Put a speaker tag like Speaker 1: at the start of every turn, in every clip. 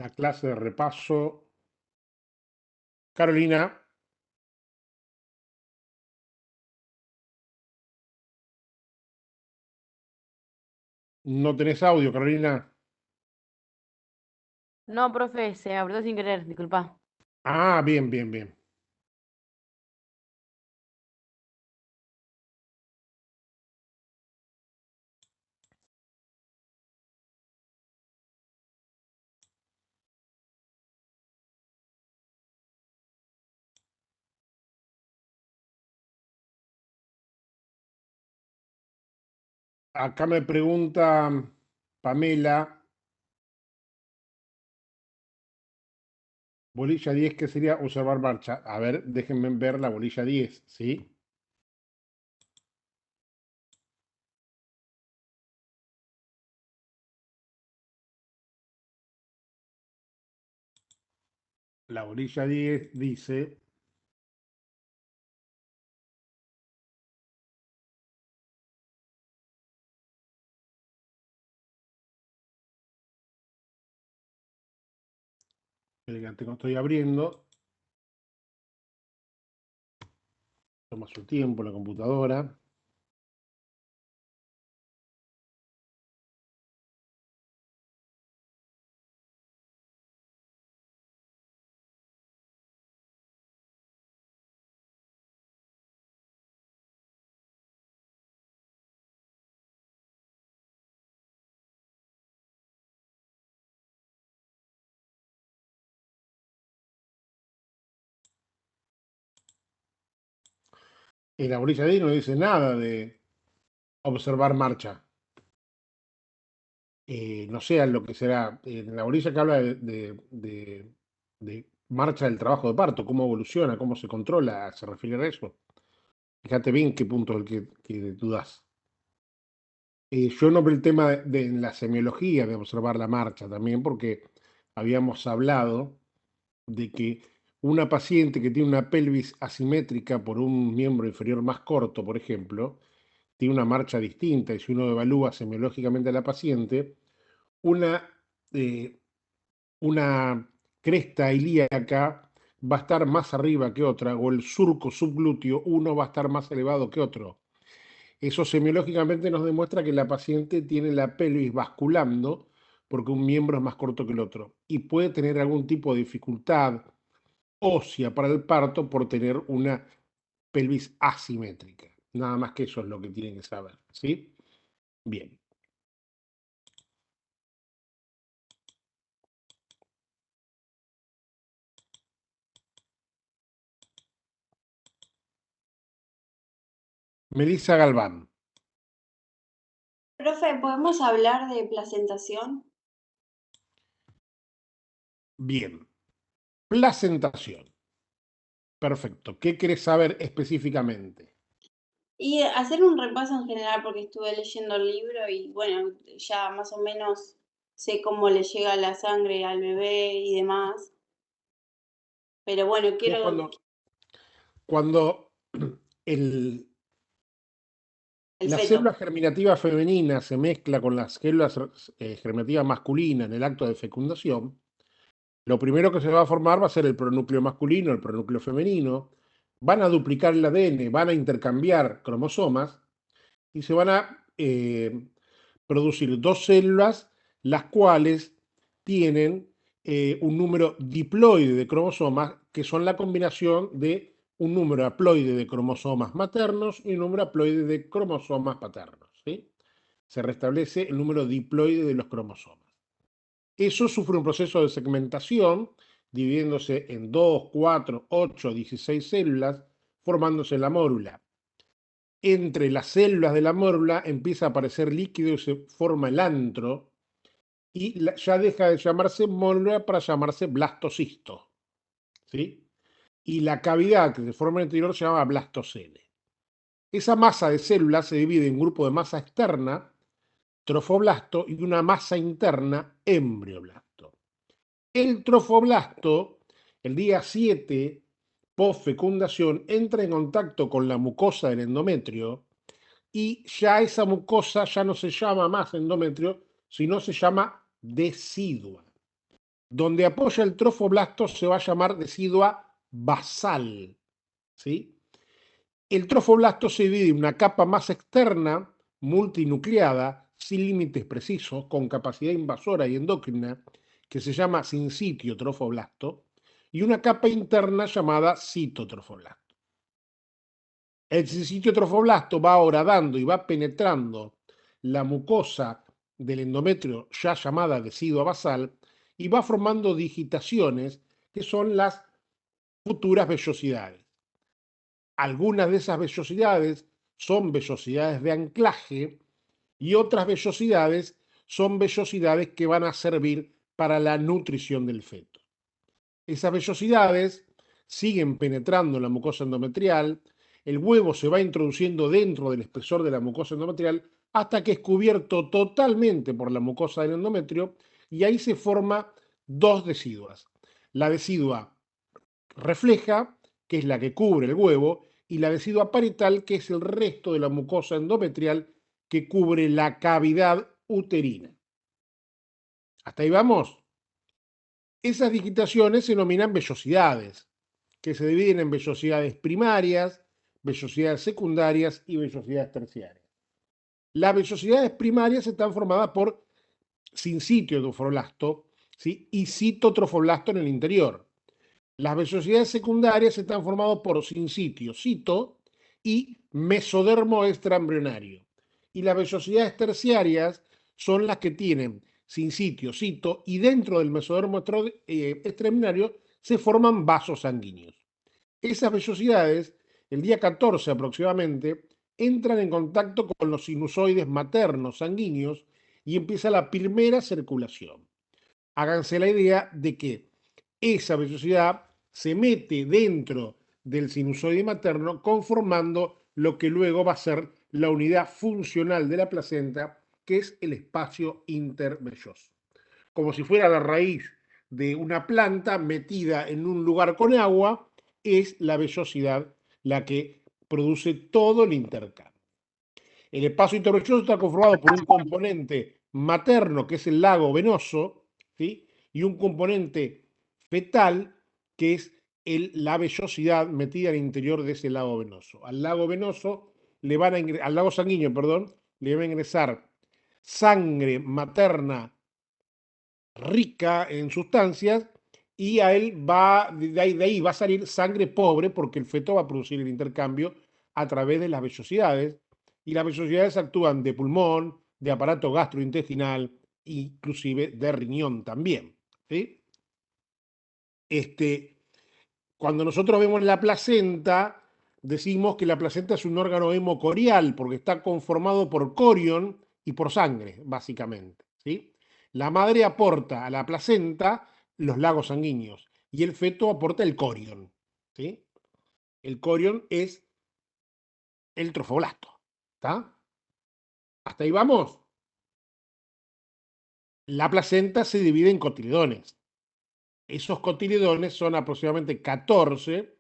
Speaker 1: La clase de repaso. Carolina, no tenés audio, Carolina.
Speaker 2: No, profe, se abrió sin querer, disculpa.
Speaker 1: Ah, bien, bien, bien. Acá me pregunta Pamela, bolilla 10, ¿qué sería observar marcha? A ver, déjenme ver la bolilla 10, ¿sí? La bolilla 10 dice, elegante, no estoy abriendo, toma su tiempo la computadora. En la bolilla 10 no dice nada de observar marcha. No sé a lo que será. En la bolilla que habla de marcha del trabajo de parto, cómo evoluciona, cómo se controla, se refiere a eso. Fíjate bien qué punto es el que dudás. Yo nombré el tema de la semiología, de observar la marcha también, porque habíamos hablado de que una paciente que tiene una pelvis asimétrica por un miembro inferior más corto, por ejemplo, tiene una marcha distinta, y si uno evalúa semiológicamente a la paciente, una, eh, una cresta ilíaca va a estar más arriba que otra, o el surco subglúteo, uno va a estar más elevado que otro. Eso semiológicamente nos demuestra que la paciente tiene la pelvis basculando porque un miembro es más corto que el otro y puede tener algún tipo de dificultad ósea para el parto por tener una pelvis asimétrica. Nada más que eso es lo que tienen que saber, ¿sí? Bien. Melissa Galván.
Speaker 3: Profe, ¿podemos hablar de placentación?
Speaker 1: Bien. Placentación. Perfecto. ¿Qué querés saber específicamente?
Speaker 3: Y hacer un repaso en general porque estuve leyendo el libro y bueno, ya más o menos sé cómo le llega la sangre al bebé y demás. Pero bueno,
Speaker 1: Vos
Speaker 3: quiero
Speaker 1: cuando el,
Speaker 3: el
Speaker 1: la
Speaker 3: feto.
Speaker 1: célula germinativa femenina se mezcla con las células germinativas masculinas en el acto de fecundación, lo primero que se va a formar va a ser el pronúcleo masculino, el pronúcleo femenino, van a duplicar el ADN, van a intercambiar cromosomas y se van a producir dos células, las cuales tienen un número diploide de cromosomas, que son la combinación de un número haploide de cromosomas maternos y un número haploide de cromosomas paternos, ¿sí? Se restablece el número diploide de los cromosomas. Eso sufre un proceso de segmentación, dividiéndose en 2, 4, 8, 16 células, formándose la mórula. Entre las células de la mórula empieza a aparecer líquido y se forma el antro, y ya deja de llamarse mórula para llamarse blastocisto, ¿sí? Y la cavidad que se forma en el interior se llama blastocele. Esa masa de células se divide en un grupo de masa externa, trofoblasto, y una masa interna, embrioblasto. El trofoblasto, el día 7 post fecundación, entra en contacto con la mucosa del endometrio y ya esa mucosa ya no se llama más endometrio, sino se llama decidua. Donde apoya el trofoblasto se va a llamar decidua basal, ¿sí? El trofoblasto se divide en una capa más externa, multinucleada, sin límites precisos, con capacidad invasora y endocrina, que se llama sincitio trofoblasto, y una capa interna llamada citotrofoblasto. El sincitio trofoblasto va horadando y va penetrando la mucosa del endometrio ya llamada decidua basal y va formando digitaciones que son las futuras vellosidades. Algunas de esas vellosidades son vellosidades de anclaje y otras vellosidades son vellosidades que van a servir para la nutrición del feto. Esas vellosidades siguen penetrando en la mucosa endometrial, el huevo se va introduciendo dentro del espesor de la mucosa endometrial hasta que es cubierto totalmente por la mucosa del endometrio y ahí se forma dos deciduas. La decidua refleja, que es la que cubre el huevo, y la decidua parietal, que es el resto de la mucosa endometrial que cubre la cavidad uterina. ¿Hasta ahí vamos? Esas digitaciones se denominan vellosidades, que se dividen en vellosidades primarias, vellosidades secundarias y vellosidades terciarias. Las vellosidades primarias están formadas por sincitio trofoblasto, ¿sí? Y citotrofoblasto en el interior. Las vellosidades secundarias están formadas por sincitio, cito y mesodermo extraembrionario. Y las vellosidades terciarias son las que tienen sincitio, cito y dentro del mesodermo extraembrionario se forman vasos sanguíneos. Esas vellosidades, el día 14 aproximadamente, entran en contacto con los sinusoides maternos sanguíneos y empieza la primera circulación. Háganse la idea de que esa vellosidad se mete dentro del sinusoide materno conformando lo que luego va a ser la unidad funcional de la placenta, que es el espacio intervelloso. Como si fuera la raíz de una planta metida en un lugar con agua, es la vellosidad la que produce todo el intercambio. El espacio intervelloso está conformado por un componente materno, que es el lago venoso, ¿sí? Y un componente fetal, que es la vellosidad metida al interior de ese lago venoso. Al lago venoso al lago sanguíneo, perdón, le va a ingresar sangre materna rica en sustancias y a él de ahí va a salir sangre pobre porque el feto va a producir el intercambio a través de las vellosidades y las vellosidades actúan de pulmón, de aparato gastrointestinal, inclusive de riñón también. ¿Sí? Cuando nosotros vemos la placenta, decimos que la placenta es un órgano hemocorial porque está conformado por corion y por sangre, básicamente. ¿Sí? La madre aporta a la placenta los lagos sanguíneos y el feto aporta el corion. ¿Sí? El corion es el trofoblasto. ¿Está? ¿Hasta ahí vamos? La placenta se divide en cotiledones. Esos cotiledones son aproximadamente 14.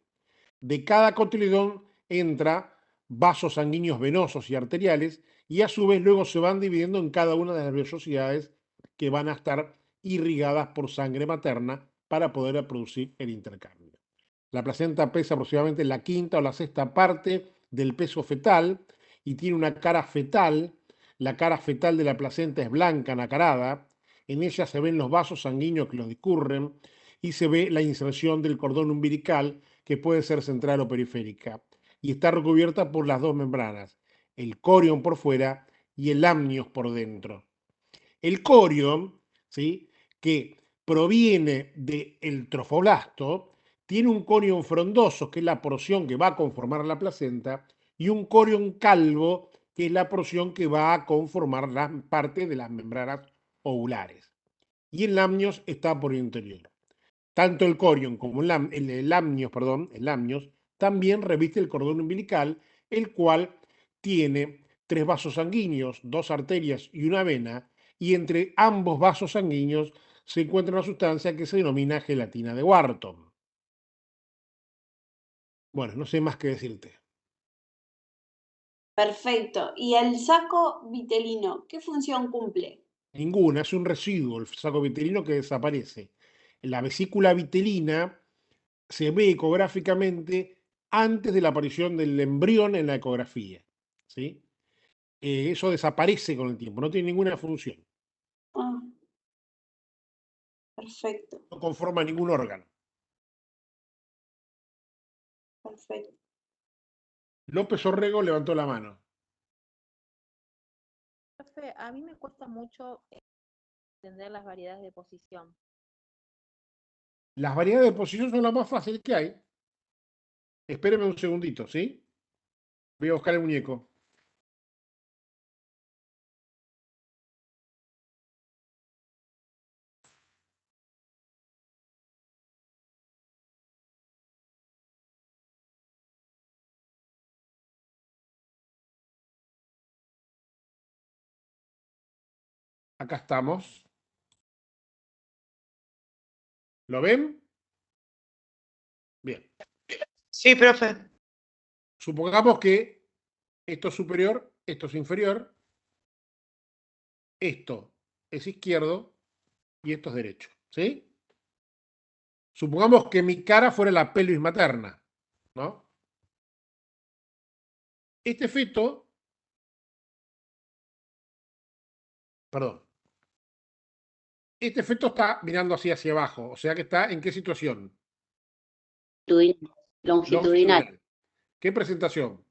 Speaker 1: De cada cotiledón entra vasos sanguíneos venosos y arteriales y a su vez luego se van dividiendo en cada una de las vellosidades que van a estar irrigadas por sangre materna para poder producir el intercambio. La placenta pesa aproximadamente la quinta o la sexta parte del peso fetal y tiene una cara fetal. La cara fetal de la placenta es blanca, nacarada. En ella se ven los vasos sanguíneos que los discurren y se ve la inserción del cordón umbilical, que puede ser central o periférica, y está recubierta por las dos membranas, el corion por fuera y el amnios por dentro. El corion, ¿sí?, que proviene del trofoblasto, tiene un corion frondoso, que es la porción que va a conformar la placenta, y un corion calvo, que es la porción que va a conformar la parte de las membranas ovulares. Y el amnios está por el interior. Tanto el corion como el amnios también reviste el cordón umbilical, el cual tiene 3 vasos sanguíneos, 2 arterias y una vena, y entre ambos vasos sanguíneos se encuentra una sustancia que se denomina gelatina de Wharton. Bueno, no sé más que decirte.
Speaker 3: Perfecto. ¿Y el saco vitelino, qué función cumple?
Speaker 1: Ninguna, es un residuo, el saco vitelino que desaparece. la vesícula vitelina se ve ecográficamente antes de la aparición del embrión en la ecografía, ¿sí? Eso desaparece con el tiempo, no tiene ninguna función,
Speaker 3: Ah, perfecto,
Speaker 1: no conforma ningún órgano.
Speaker 3: perfecto.
Speaker 1: López Orrego levantó la mano.
Speaker 4: Profe, a mí me cuesta mucho entender las variedades de posición.
Speaker 1: Las variedades de posición son las más fáciles que hay. Espéreme un segundito, ¿sí? Voy a buscar el muñeco. Acá estamos. ¿Lo ven? Bien.
Speaker 5: Sí, profe.
Speaker 1: Supongamos que esto es superior, esto es inferior, esto es izquierdo y esto es derecho, ¿sí? Supongamos que mi cara fuera la pelvis materna, ¿no? Este feto, perdón, este feto está mirando así hacia abajo, o sea que está ¿en qué situación?
Speaker 6: Longitudinal.
Speaker 1: ¿Qué presentación?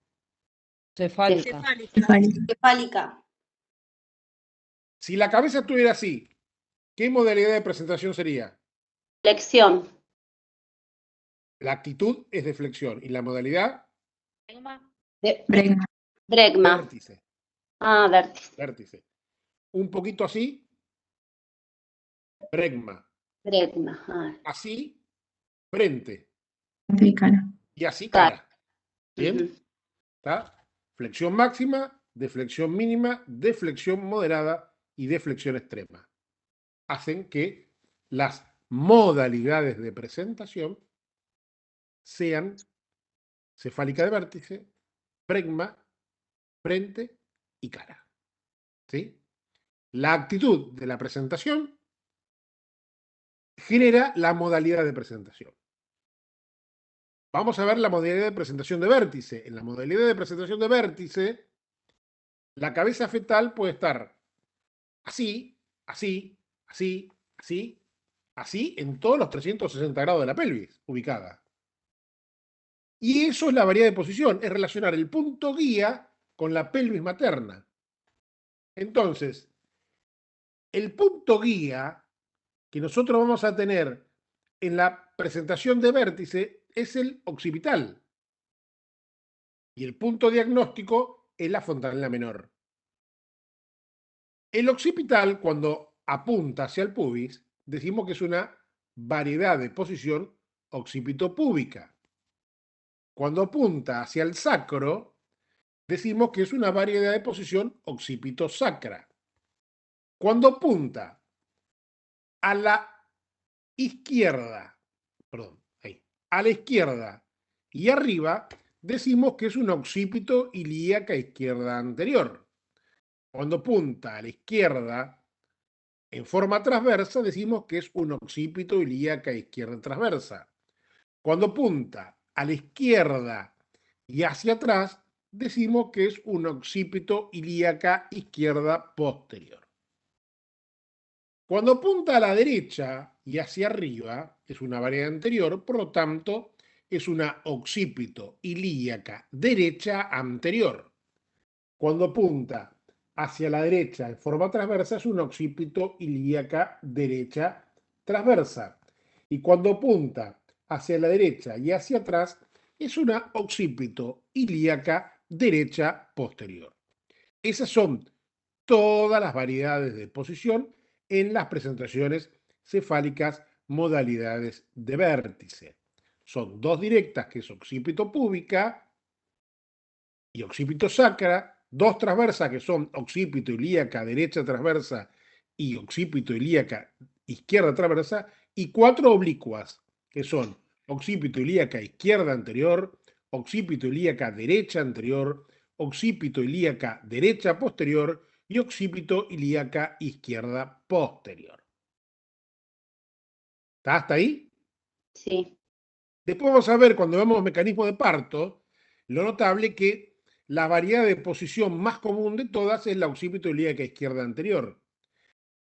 Speaker 2: Cefálica.
Speaker 3: Cefálica.
Speaker 1: Si la cabeza estuviera así, ¿qué modalidad de presentación sería?
Speaker 6: Flexión.
Speaker 1: La actitud es de flexión y la modalidad,
Speaker 6: Bregma.
Speaker 1: vértice.
Speaker 6: Ah, vértice.
Speaker 1: Vértice. Un poquito así, bregma.
Speaker 6: Bregma. Ah,
Speaker 1: Así, frente. Y así,
Speaker 6: Cara.
Speaker 1: cara. ¿Bien? ¿Está? Flexión máxima, deflexión mínima, deflexión moderada y deflexión extrema. Hacen que las modalidades de presentación sean cefálica de vértice, bregma, frente y cara. ¿Sí? La actitud de la presentación genera la modalidad de presentación. Vamos a ver la modalidad de presentación de vértice. En la modalidad de presentación de vértice, la cabeza fetal puede estar así, así, así, así, así, en todos los 360 grados de la pelvis, ubicada. Y eso es la variedad de posición, es relacionar el punto guía con la pelvis materna. Entonces, el punto guía que nosotros vamos a tener en la presentación de vértice es el occipital. Y el punto diagnóstico es la fontanela menor. El occipital, cuando apunta hacia el pubis, decimos que es una variedad de posición occipitopúbica. Cuando apunta hacia el sacro, decimos que es una variedad de posición occipitosacra. Cuando apunta a la izquierda, perdón, ahí, a la izquierda y arriba, decimos que es un occipito ilíaca izquierda anterior. Cuando apunta a la izquierda en forma transversa, decimos que es un occipito ilíaca izquierda transversa. Cuando apunta a la izquierda y hacia atrás, decimos que es un occipito ilíaca izquierda posterior. Cuando apunta a la derecha y hacia arriba, es una variedad anterior, por lo tanto, es una occipito ilíaca derecha anterior. Cuando apunta hacia la derecha en forma transversa, es un occipito ilíaca derecha transversa. Y cuando apunta hacia la derecha y hacia atrás, es una occipito ilíaca derecha posterior. Esas son todas las variedades de posición en las presentaciones cefálicas modalidades de vértice. Son dos directas, que es occipito púbica y occipito sacra, dos transversas, que son occipito ilíaca derecha transversa y occipito ilíaca izquierda transversa, y cuatro oblicuas, que son occipito ilíaca izquierda anterior, occipito ilíaca derecha anterior, occipito ilíaca derecha posterior y occipito ilíaca izquierda posterior. ¿Está hasta ahí?
Speaker 6: Sí.
Speaker 1: Después vamos a ver, cuando vemos mecanismo de parto, lo notable que la variedad de posición más común de todas es la occipito ilíaca izquierda anterior.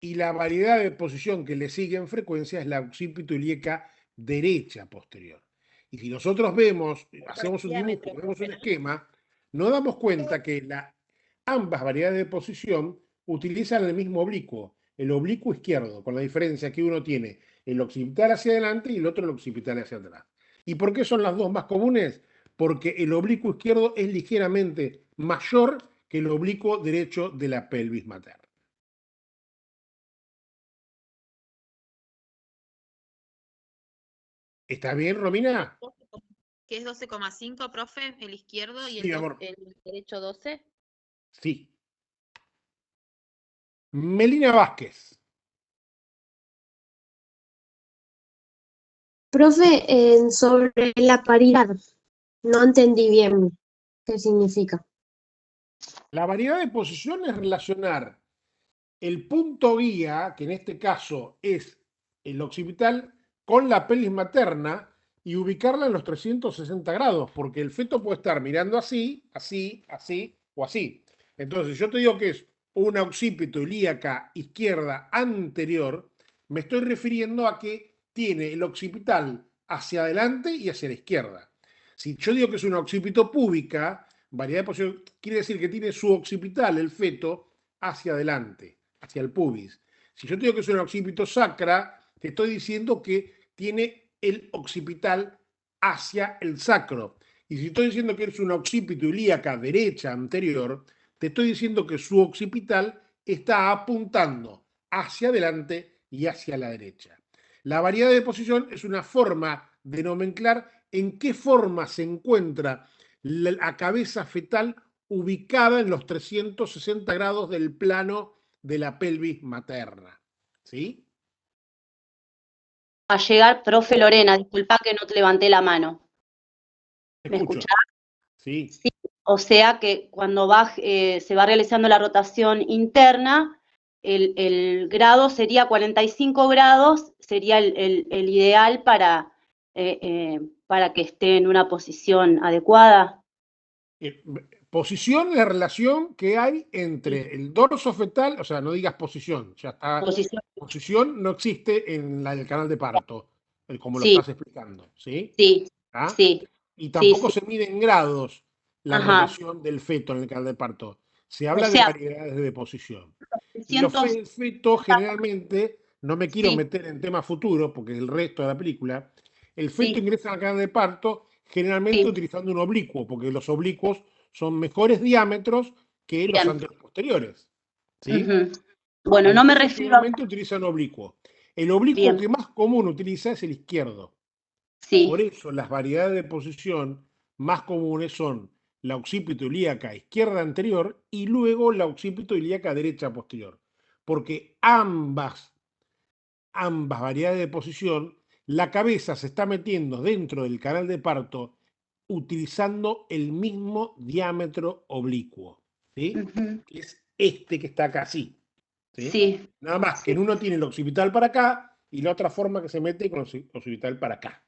Speaker 1: Y la variedad de posición que le sigue en frecuencia es la occipito ilíaca derecha posterior. Y si nosotros vemos, hacemos un dibujo, vemos un esquema, nos damos cuenta que ambas variedades de posición utilizan el mismo oblicuo, el oblicuo izquierdo, con la diferencia que uno tiene el occipital hacia adelante y el otro el occipital hacia atrás. ¿Y por qué son las dos más comunes? Porque el oblicuo izquierdo es ligeramente mayor que el oblicuo derecho de la pelvis materna. ¿Está bien, Romina?
Speaker 4: Que es 12,5, profe, el izquierdo y
Speaker 1: Sí, amor.
Speaker 4: el derecho 12.
Speaker 1: Sí. Melina Vázquez.
Speaker 7: Profe, sobre la paridad, no entendí bien qué significa.
Speaker 1: La variedad de posición es relacionar el punto guía, que en este caso es el occipital, con la pelvis materna y ubicarla en los 360 grados, porque el feto puede estar mirando así, así, así o así. Entonces, yo te digo que es una occipito ilíaca izquierda anterior, me estoy refiriendo a que tiene el occipital hacia adelante y hacia la izquierda. Si yo digo que es una occipito púbica, variedad de posición, quiere decir que tiene su occipital, el feto, hacia adelante, hacia el pubis. Si yo te digo que es una occipito sacra, te estoy diciendo que tiene el occipital hacia el sacro. Y si estoy diciendo que es una occipito ilíaca derecha anterior, te estoy diciendo que su occipital está apuntando hacia adelante y hacia la derecha. La variedad de posición es una forma de nomenclar en qué forma se encuentra la cabeza fetal ubicada en los 360 grados del plano de la pelvis materna. ¿Sí?
Speaker 6: A llegar, profe Lorena, disculpa que no te levanté la mano. ¿Me
Speaker 1: Escucho.
Speaker 6: escuchás?
Speaker 1: Sí.
Speaker 6: Sí. O sea que cuando se va realizando la rotación interna, el grado sería 45 grados, sería el ideal para que esté en una posición adecuada.
Speaker 1: Posición es la relación que hay entre el dorso fetal, o sea, no digas posición, ya está. Posición no existe en el canal de parto, como lo estás explicando, ¿sí?
Speaker 6: Sí,
Speaker 1: ¿Ah?
Speaker 6: sí.
Speaker 1: Y tampoco
Speaker 6: Sí.
Speaker 1: se mide en grados la
Speaker 6: Ajá.
Speaker 1: rotación del feto en el canal de parto. Se habla
Speaker 6: O sea,
Speaker 1: de variedades de posición. Y el
Speaker 6: 300.
Speaker 1: feto generalmente, no me quiero
Speaker 6: Sí.
Speaker 1: meter en temas futuros, porque es el resto de la película, el feto
Speaker 6: Sí.
Speaker 1: ingresa al canal de parto generalmente
Speaker 6: Sí.
Speaker 1: utilizando un oblicuo, porque los oblicuos son mejores diámetros que los
Speaker 6: Bien.
Speaker 1: anteriores posteriores. ¿Sí?
Speaker 6: Bueno, no me
Speaker 1: Entonces,
Speaker 6: refiero a...
Speaker 1: generalmente utilizan oblicuo. El oblicuo
Speaker 6: Bien.
Speaker 1: que más común utiliza es el izquierdo.
Speaker 6: Sí.
Speaker 1: Por eso las variedades de posición más comunes son la occipito ilíaca izquierda anterior y luego la occipito ilíaca derecha posterior. Porque ambas variedades de posición, la cabeza se está metiendo dentro del canal de parto utilizando el mismo diámetro oblicuo, ¿sí? Que es este que está acá así, ¿sí?
Speaker 6: Sí.
Speaker 1: Nada más que en uno tiene el occipital para acá y la otra forma que se mete con el occipital para acá.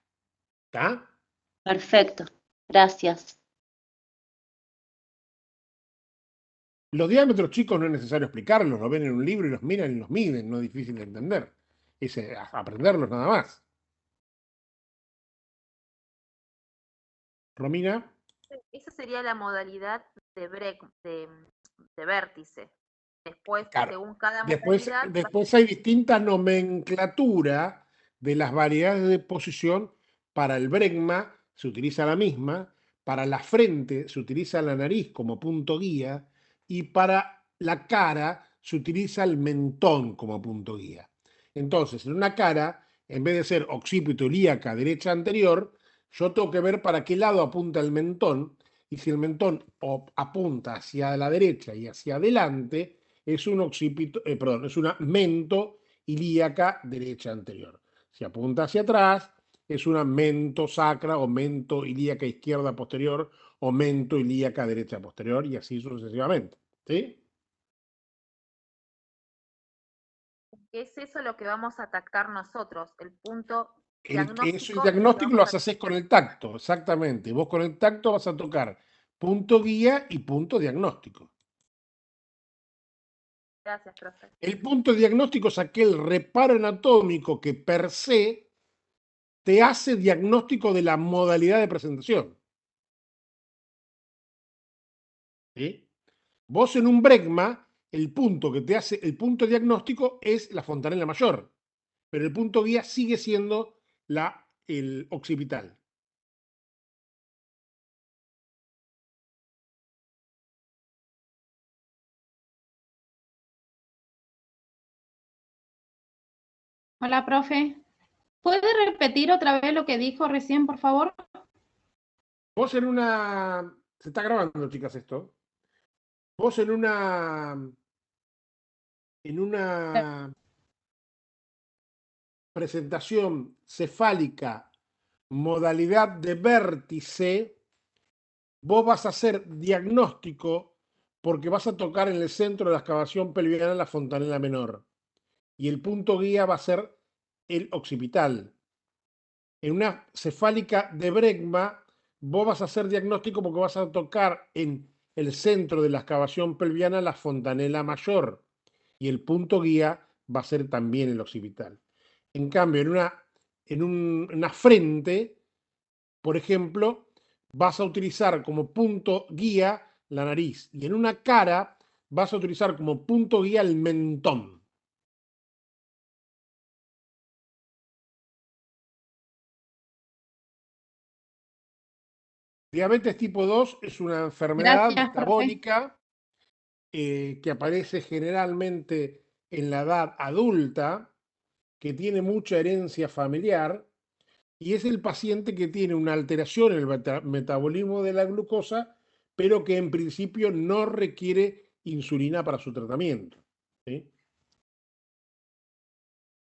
Speaker 1: ¿Está?
Speaker 6: Perfecto. Gracias.
Speaker 1: Los diámetros, chicos, no es necesario explicarlos, lo ven en un libro y los miran y los miden, no es difícil de entender. Es aprenderlos nada más. Romina.
Speaker 4: Esa sería la modalidad de vértice. Después,
Speaker 1: Claro.
Speaker 4: según cada
Speaker 1: Después
Speaker 4: modalidad...
Speaker 1: hay distinta nomenclatura de las variedades de posición. Para el bregma se utiliza la misma, para la frente se utiliza la nariz como punto guía y para la cara se utiliza el mentón como punto guía. Entonces, en una cara, en vez de ser occipito ilíaca derecha anterior, yo tengo que ver para qué lado apunta el mentón, y si el mentón apunta hacia la derecha y hacia adelante, es un occipito, es una mento ilíaca derecha anterior. Si apunta hacia atrás, es una mento sacra o mento ilíaca izquierda posterior o mento ilíaca derecha posterior y así sucesivamente. ¿Sí?
Speaker 4: que es eso lo que vamos a atacar nosotros, el punto
Speaker 1: Eso,
Speaker 4: diagnóstico.
Speaker 1: el diagnóstico lo haces con el tacto, exactamente. Vos con el tacto vas a tocar punto guía y punto diagnóstico.
Speaker 4: Gracias, profe.
Speaker 1: El punto diagnóstico es aquel reparo anatómico que per se te hace diagnóstico de la modalidad de presentación. ¿Sí? Vos en un bregma, el punto que te hace, el punto diagnóstico es la fontanela mayor, pero el punto guía sigue siendo el occipital.
Speaker 8: Hola, profe. ¿Puede repetir otra vez lo que dijo recién, por favor?
Speaker 1: Vos en una... Se está grabando, chicas, esto. Vos en una presentación cefálica, modalidad de vértice, vos vas a hacer diagnóstico porque vas a tocar en el centro de la excavación pelviana la fontanela menor. Y el punto guía va a ser el occipital. En una cefálica de bregma, vos vas a hacer diagnóstico porque vas a tocar en el centro de la excavación pelviana la fontanela mayor. Y el punto guía va a ser también el occipital. En cambio, en una frente, por ejemplo, vas a utilizar como punto guía la nariz. Y en una cara vas a utilizar como punto guía el mentón. Diabetes tipo 2 es una enfermedad
Speaker 8: Gracias, profe.
Speaker 1: metabólica que aparece generalmente en la edad adulta, que tiene mucha herencia familiar, y es el paciente que tiene una alteración en el metabolismo de la glucosa, pero que en principio no requiere insulina para su tratamiento. ¿Sí?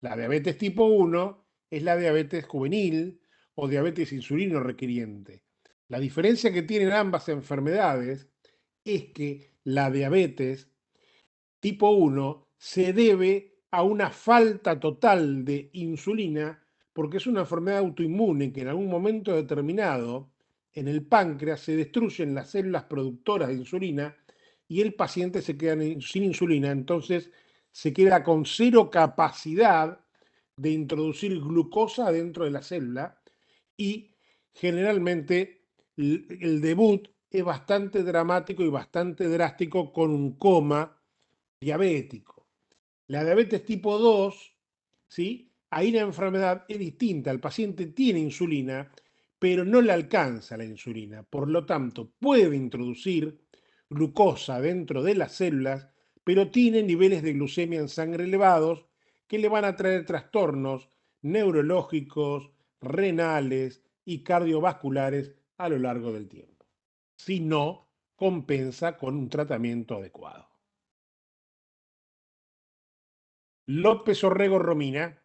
Speaker 1: La diabetes tipo 1 es la diabetes juvenil o diabetes insulino requiriente. La diferencia que tienen ambas enfermedades es que la diabetes tipo 1 se debe a una falta total de insulina porque es una enfermedad autoinmune que en algún momento determinado en el páncreas se destruyen las células productoras de insulina y el paciente se queda sin insulina, entonces se queda con cero capacidad de introducir glucosa dentro de la célula y generalmente el debut es bastante dramático y bastante drástico con un coma diabético. La diabetes tipo 2, ¿sí? Ahí la enfermedad es distinta. El paciente tiene insulina, pero no le alcanza la insulina. Por lo tanto, puede introducir glucosa dentro de las células, pero tiene niveles de glucemia en sangre elevados que le van a traer trastornos neurológicos, renales y cardiovasculares a lo largo del tiempo, si no compensa con un tratamiento adecuado. López Orrego Romina.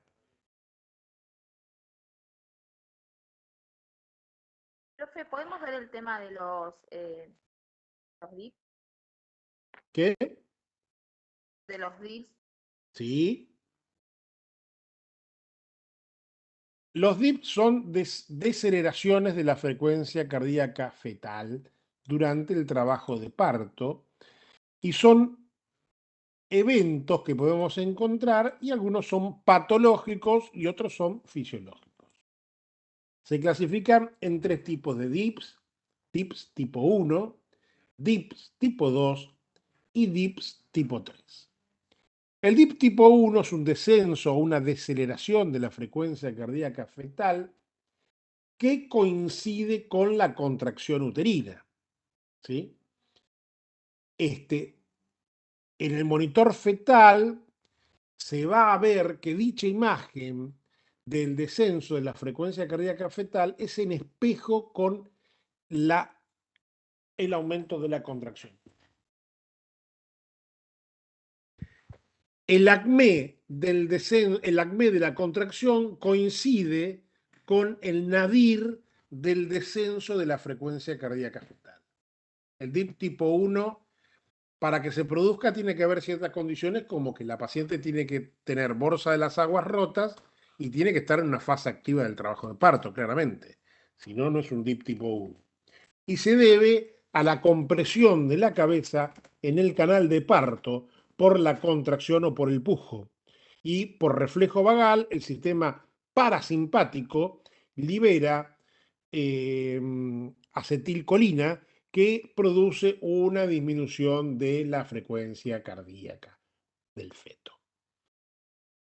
Speaker 4: Profe, ¿podemos ver el tema de los DIP?
Speaker 1: ¿Qué?
Speaker 4: De los DIPs.
Speaker 1: Sí. Los DIP son deceleraciones de la frecuencia cardíaca fetal durante el trabajo de parto y son eventos que podemos encontrar y algunos son patológicos y otros son fisiológicos. Se clasifican en tres tipos de DIPs: DIPs tipo 1, DIPs tipo 2 y DIPs tipo 3. El DIP tipo 1 es un descenso o una deceleración de la frecuencia cardíaca fetal que coincide con la contracción uterina. ¿Sí? En el monitor fetal se va a ver que dicha imagen del descenso de la frecuencia cardíaca fetal es en espejo con el aumento de la contracción. El acmé de la contracción coincide con el nadir del descenso de la frecuencia cardíaca fetal. El DIP tipo 1 Para que se produzca tiene que haber ciertas condiciones como que la paciente tiene que tener bolsa de las aguas rotas y tiene que estar en una fase activa del trabajo de parto, claramente. Si no, no es un DIP tipo 1. Y se debe a la compresión de la cabeza en el canal de parto por la contracción o por el pujo. Y por reflejo vagal, el sistema parasimpático libera acetilcolina que produce una disminución de la frecuencia cardíaca del feto.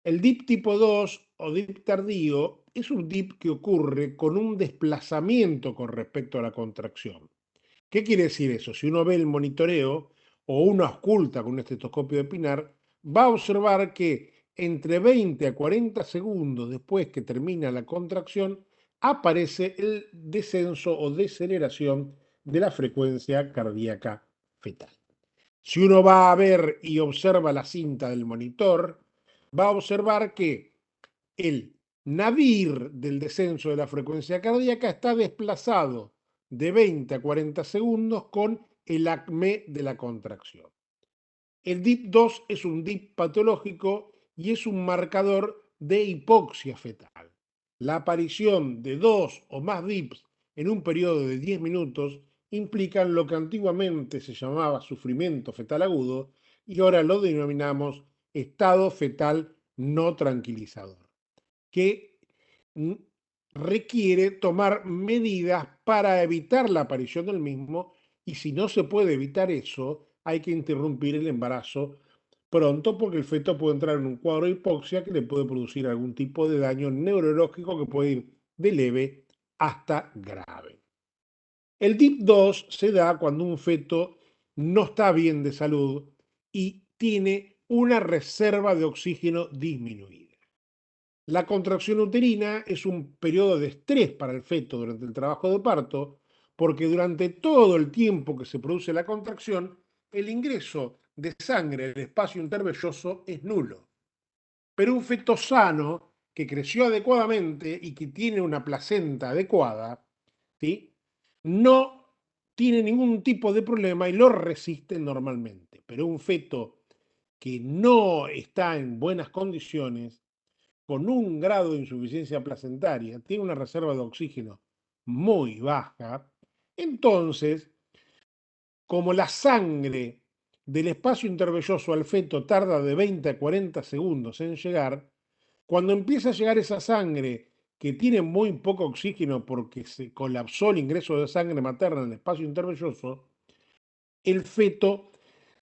Speaker 1: El DIP tipo 2 o DIP tardío es un DIP que ocurre con un desplazamiento con respecto a la contracción. ¿Qué quiere decir eso? Si uno ve el monitoreo o uno ausculta con un estetoscopio de Pinar, va a observar que entre 20 a 40 segundos después que termina la contracción, aparece el descenso o deceleración de la frecuencia cardíaca fetal. Si uno va a ver y observa la cinta del monitor, va a observar que el nadir del descenso de la frecuencia cardíaca está desplazado de 20 a 40 segundos con el acme de la contracción. El DIP 2 es un DIP patológico y es un marcador de hipoxia fetal. La aparición de 2 o más DIPs en un periodo de 10 minutos implican lo que antiguamente se llamaba sufrimiento fetal agudo y ahora lo denominamos estado fetal no tranquilizador, que requiere tomar medidas para evitar la aparición del mismo, y si no se puede evitar eso, hay que interrumpir el embarazo pronto porque el feto puede entrar en un cuadro de hipoxia que le puede producir algún tipo de daño neurológico que puede ir de leve hasta grave. El DIP 2 se da cuando un feto no está bien de salud y tiene una reserva de oxígeno disminuida. La contracción uterina es un periodo de estrés para el feto durante el trabajo de parto, porque durante todo el tiempo que se produce la contracción, el ingreso de sangre al espacio intervelloso es nulo. Pero un feto sano, que creció adecuadamente y que tiene una placenta adecuada, ¿sí?, no tiene ningún tipo de problema y lo resiste normalmente. Pero un feto que no está en buenas condiciones, con un grado de insuficiencia placentaria, tiene una reserva de oxígeno muy baja, entonces, como la sangre del espacio intervelloso al feto tarda de 20 a 40 segundos en llegar, cuando empieza a llegar esa sangre que tiene muy poco oxígeno porque se colapsó el ingreso de sangre materna en el espacio intervelloso, el feto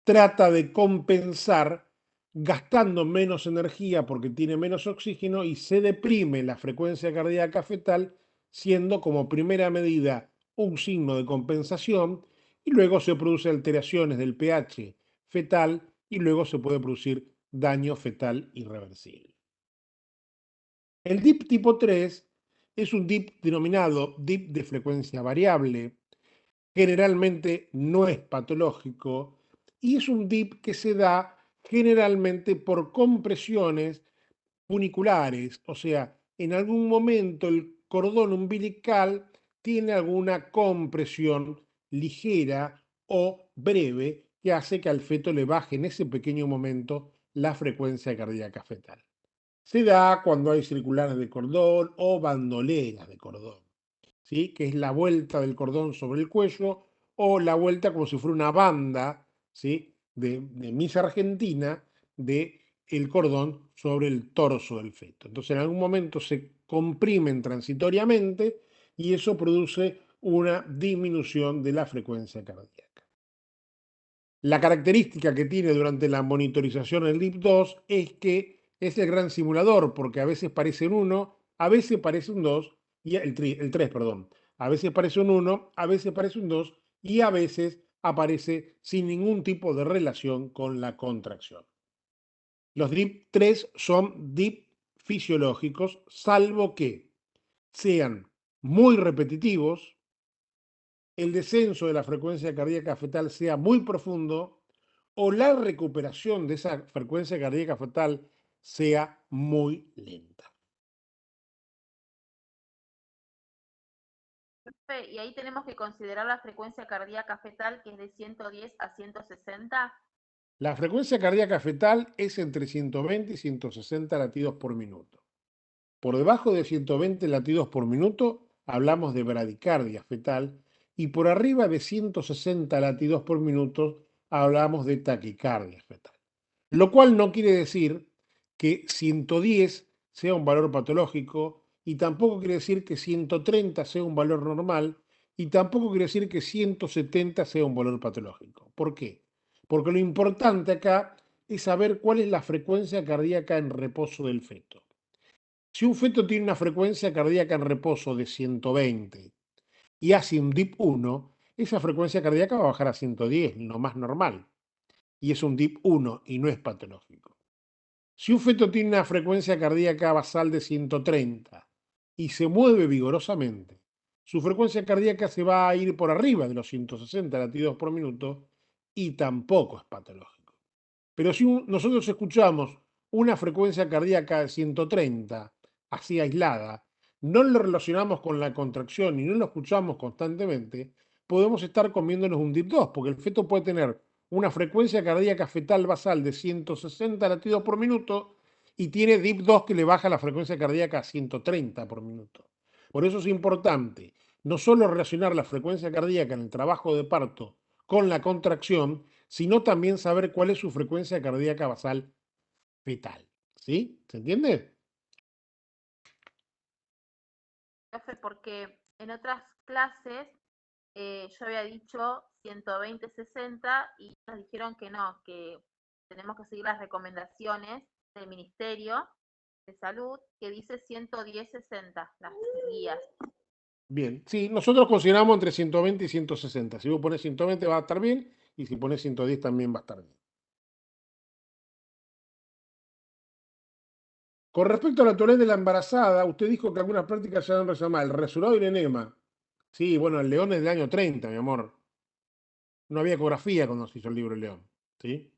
Speaker 1: trata de compensar gastando menos energía porque tiene menos oxígeno y se deprime la frecuencia cardíaca fetal, siendo como primera medida un signo de compensación, y luego se producen alteraciones del pH fetal y luego se puede producir daño fetal irreversible. El DIP tipo 3 es un DIP denominado DIP de frecuencia variable, generalmente no es patológico y es un DIP que se da generalmente por compresiones funiculares, o sea, en algún momento el cordón umbilical tiene alguna compresión ligera o breve que hace que al feto le baje en ese pequeño momento la frecuencia cardíaca fetal. Se da cuando hay circulares de cordón o bandoleras de cordón, ¿sí?, que es la vuelta del cordón sobre el cuello o la vuelta como si fuera una banda, ¿sí?, de Miss Argentina, de el cordón sobre el torso del feto. Entonces en algún momento se comprimen transitoriamente y eso produce una disminución de la frecuencia cardíaca. La característica que tiene durante la monitorización el DIP 2 es que es el gran simulador, porque a veces parece un 1, a veces parece un 2, y el 3, perdón. A veces parece un 1, a veces parece un 2 y a veces aparece sin ningún tipo de relación con la contracción. Los DIP 3 son DIP fisiológicos, salvo que sean muy repetitivos, el descenso de la frecuencia cardíaca fetal sea muy profundo o la recuperación de esa frecuencia cardíaca fetal sea muy lenta.
Speaker 4: Y ahí tenemos que considerar la frecuencia cardíaca fetal, que es de 110 a 160.
Speaker 1: La frecuencia cardíaca fetal es entre 120 y 160 latidos por minuto. Por debajo de 120 latidos por minuto hablamos de bradicardia fetal y por arriba de 160 latidos por minuto hablamos de taquicardia fetal. Lo cual no quiere decir que 110 sea un valor patológico y tampoco quiere decir que 130 sea un valor normal y tampoco quiere decir que 170 sea un valor patológico. ¿Por qué? Porque lo importante acá es saber cuál es la frecuencia cardíaca en reposo del feto. Si un feto tiene una frecuencia cardíaca en reposo de 120 y hace un DIP 1, esa frecuencia cardíaca va a bajar a 110, lo más normal. Y es un DIP 1 y no es patológico. Si un feto tiene una frecuencia cardíaca basal de 130 y se mueve vigorosamente, su frecuencia cardíaca se va a ir por arriba de los 160 latidos por minuto y tampoco es patológico. Pero si nosotros escuchamos una frecuencia cardíaca de 130, así aislada, no lo relacionamos con la contracción y no lo escuchamos constantemente, podemos estar comiéndonos un DIP 2, porque el feto puede tener una frecuencia cardíaca fetal basal de 160 latidos por minuto y tiene DIP 2 que le baja la frecuencia cardíaca a 130 por minuto. Por eso es importante no solo relacionar la frecuencia cardíaca en el trabajo de parto con la contracción, sino también saber cuál es su frecuencia cardíaca basal fetal. ¿Sí? ¿Se entiende?
Speaker 4: Profe, porque en otras clases yo había dicho 120-60 y nos dijeron que no, que tenemos que seguir las recomendaciones del Ministerio de Salud, que dice 110-60, las guías.
Speaker 1: Bien, sí, nosotros consideramos entre 120 y 160. Si vos pones 120 va a estar bien y si pones 110 también va a estar bien. Con respecto a la tolerabilidad de la embarazada, usted dijo que algunas prácticas se han llamado el resurado y el enema. Sí, bueno, el León es del año 30, mi amor. No había ecografía cuando se hizo el libro El León. ¿Sí?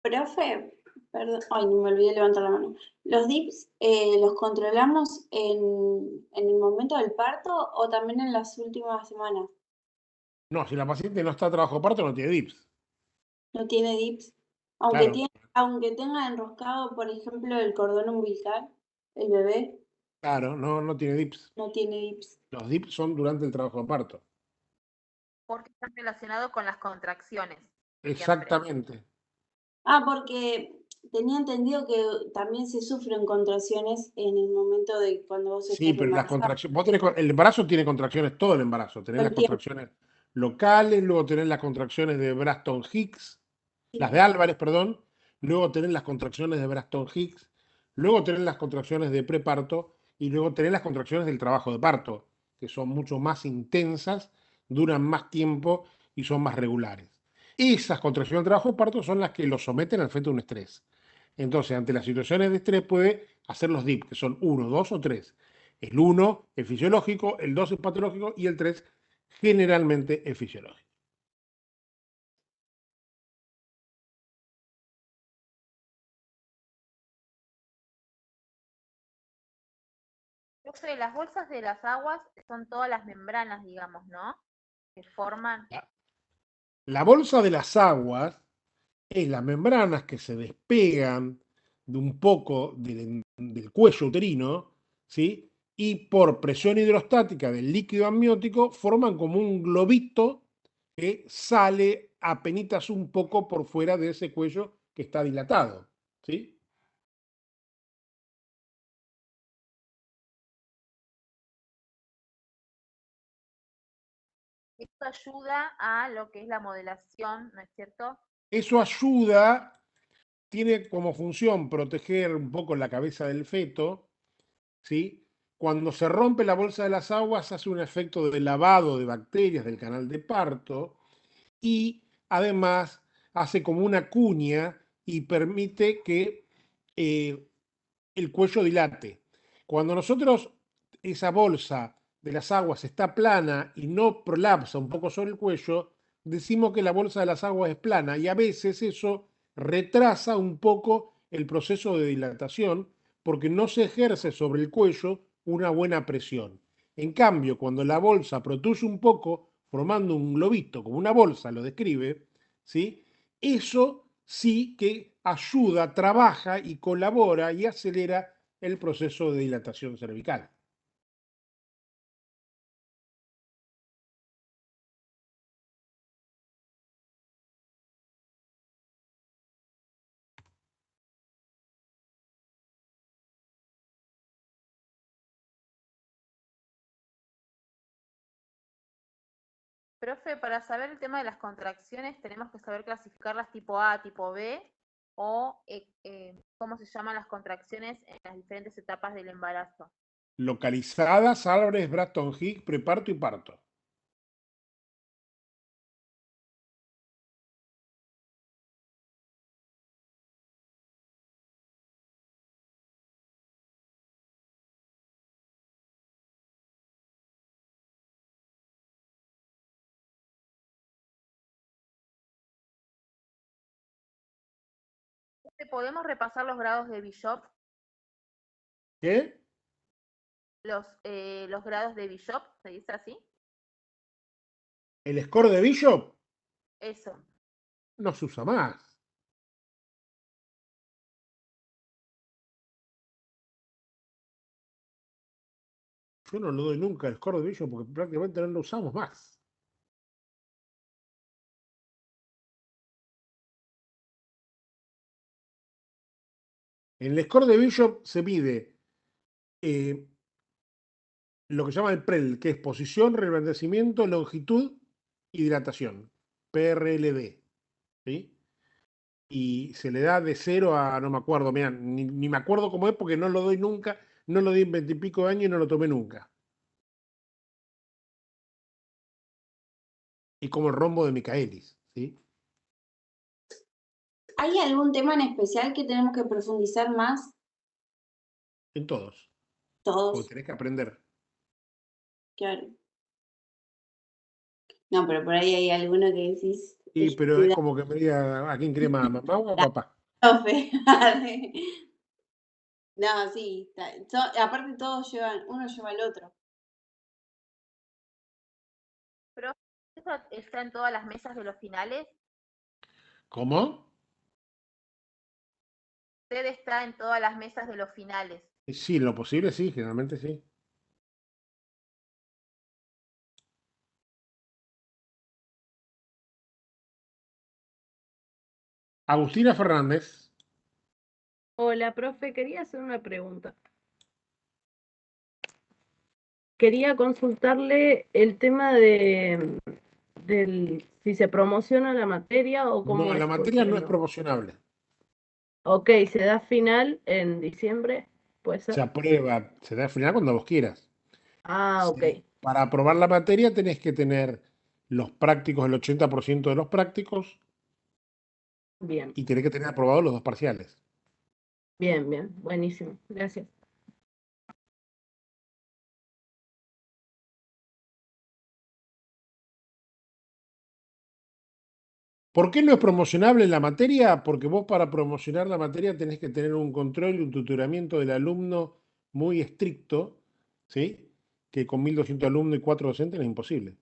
Speaker 3: Profe, perdón, ay, me olvidé de levantar la mano. ¿Los DIPs los controlamos en el momento del parto o también en las últimas semanas?
Speaker 1: No, si la paciente no está a trabajo de parto no tiene DIPS.
Speaker 3: ¿No tiene DIPs?
Speaker 1: Claro,
Speaker 3: Aunque tenga enroscado, por ejemplo, el cordón umbilical, el bebé
Speaker 1: claro, no tiene DIPS.
Speaker 3: no tiene DIPs.
Speaker 1: Los DIPS son durante el trabajo de parto.
Speaker 4: Porque están relacionados con las contracciones.
Speaker 1: Exactamente.
Speaker 3: Ah, porque tenía entendido que también se sufren contracciones en el momento de cuando vos
Speaker 1: Sí,
Speaker 3: estás
Speaker 1: pero las
Speaker 3: embarazada.
Speaker 1: contracciones, el embarazo tiene contracciones, todo el embarazo. Tenés
Speaker 3: Todo
Speaker 1: las
Speaker 3: el tiempo.
Speaker 1: contracciones locales, luego tenés las contracciones de Braxton Hicks, las de Álvarez, perdón, luego tenés las contracciones de Braxton Hicks, luego tenés las contracciones de preparto y luego tenés las contracciones del trabajo de parto, que son mucho más intensas, duran más tiempo y son más regulares. Esas contracciones del trabajo de parto son las que lo someten al feto a un estrés. Entonces, ante las situaciones de estrés puede hacer los DIP, que son 1, 2 o 3. El 1 es fisiológico, el 2 es patológico y el 3 generalmente es fisiológico.
Speaker 4: Profe, las bolsas de las aguas son todas las membranas, digamos, ¿no? Que forman.
Speaker 1: La bolsa de las aguas es las membranas que se despegan de un poco del cuello uterino, ¿sí? Y por presión hidrostática del líquido amniótico forman como un globito que sale apenitas un poco por fuera de ese cuello que está dilatado, ¿sí?
Speaker 4: Esto ayuda a lo que es la modelación, ¿no es cierto?
Speaker 1: Eso ayuda, tiene como función proteger un poco la cabeza del feto, ¿sí? Cuando se rompe la bolsa de las aguas hace un efecto de lavado de bacterias del canal de parto y además hace como una cuña y permite que el cuello dilate. Cuando nosotros, esa bolsa de las aguas está plana y no prolapsa un poco sobre el cuello, decimos que la bolsa de las aguas es plana y a veces eso retrasa un poco el proceso de dilatación porque no se ejerce sobre el cuello una buena presión. En cambio, cuando la bolsa protruye un poco, formando un globito, como una bolsa lo describe, ¿sí? Eso sí que ayuda, trabaja y colabora y acelera el proceso de dilatación cervical.
Speaker 4: Profe, para saber el tema de las contracciones tenemos que saber clasificarlas tipo A, tipo B o cómo se llaman las contracciones en las diferentes etapas del embarazo.
Speaker 1: Localizadas, Álvarez, Braston Hicks, preparto y parto.
Speaker 4: ¿Podemos repasar los grados de Bishop?
Speaker 1: ¿Qué?
Speaker 4: Los grados de Bishop, ¿se dice así?
Speaker 1: ¿El score de Bishop?
Speaker 4: Eso.
Speaker 1: No se usa más. Yo no lo doy nunca el score de Bishop porque prácticamente no lo usamos más. En el score de Bishop se mide lo que se llama el PREL, que es posición, reblandecimiento, longitud y dilatación. PRLD. ¿Sí? Y se le da de 0 a, no me acuerdo, mirá, ni me acuerdo cómo es porque no lo doy nunca, no lo di en 20 y pico de años y no lo tomé nunca. Y como el rombo de Michaelis, ¿sí?
Speaker 3: ¿Hay algún tema en especial que tenemos que profundizar más?
Speaker 1: En todos.
Speaker 3: Todos,
Speaker 1: Porque tenés que aprender.
Speaker 3: claro. No, pero por ahí hay alguno que decís.
Speaker 1: Y, pero es como que me diga, ¿a quién cree más, mamá o a papá?
Speaker 3: Profe. No, sí. Aparte todos llevan, uno lleva al otro.
Speaker 4: Pero ¿eso está en todas las mesas de los finales?
Speaker 1: ¿Cómo?
Speaker 4: Usted está en todas las mesas de los finales.
Speaker 1: Sí, en lo posible sí, generalmente sí. Agustina Fernández.
Speaker 2: Hola, profe, quería hacer una pregunta. Quería consultarle el tema del si se promociona la materia o cómo
Speaker 1: No, la
Speaker 2: es,
Speaker 1: materia
Speaker 2: porque
Speaker 1: no es
Speaker 2: no.
Speaker 1: promocionable.
Speaker 2: Ok, se da final en diciembre, ¿puede
Speaker 1: Se
Speaker 2: ser?
Speaker 1: aprueba, se da al final cuando vos quieras.
Speaker 2: Ah, ok,
Speaker 1: Para aprobar la materia tenés que tener los prácticos, el 80% de los prácticos,
Speaker 2: bien,
Speaker 1: y tenés que tener aprobados los dos parciales.
Speaker 2: bien, buenísimo, gracias.
Speaker 1: ¿Por qué no es promocionable la materia? Porque vos para promocionar la materia tenés que tener un control y un tutoramiento del alumno muy estricto, ¿sí? Que con 1.200 alumnos y 4 docentes es imposible.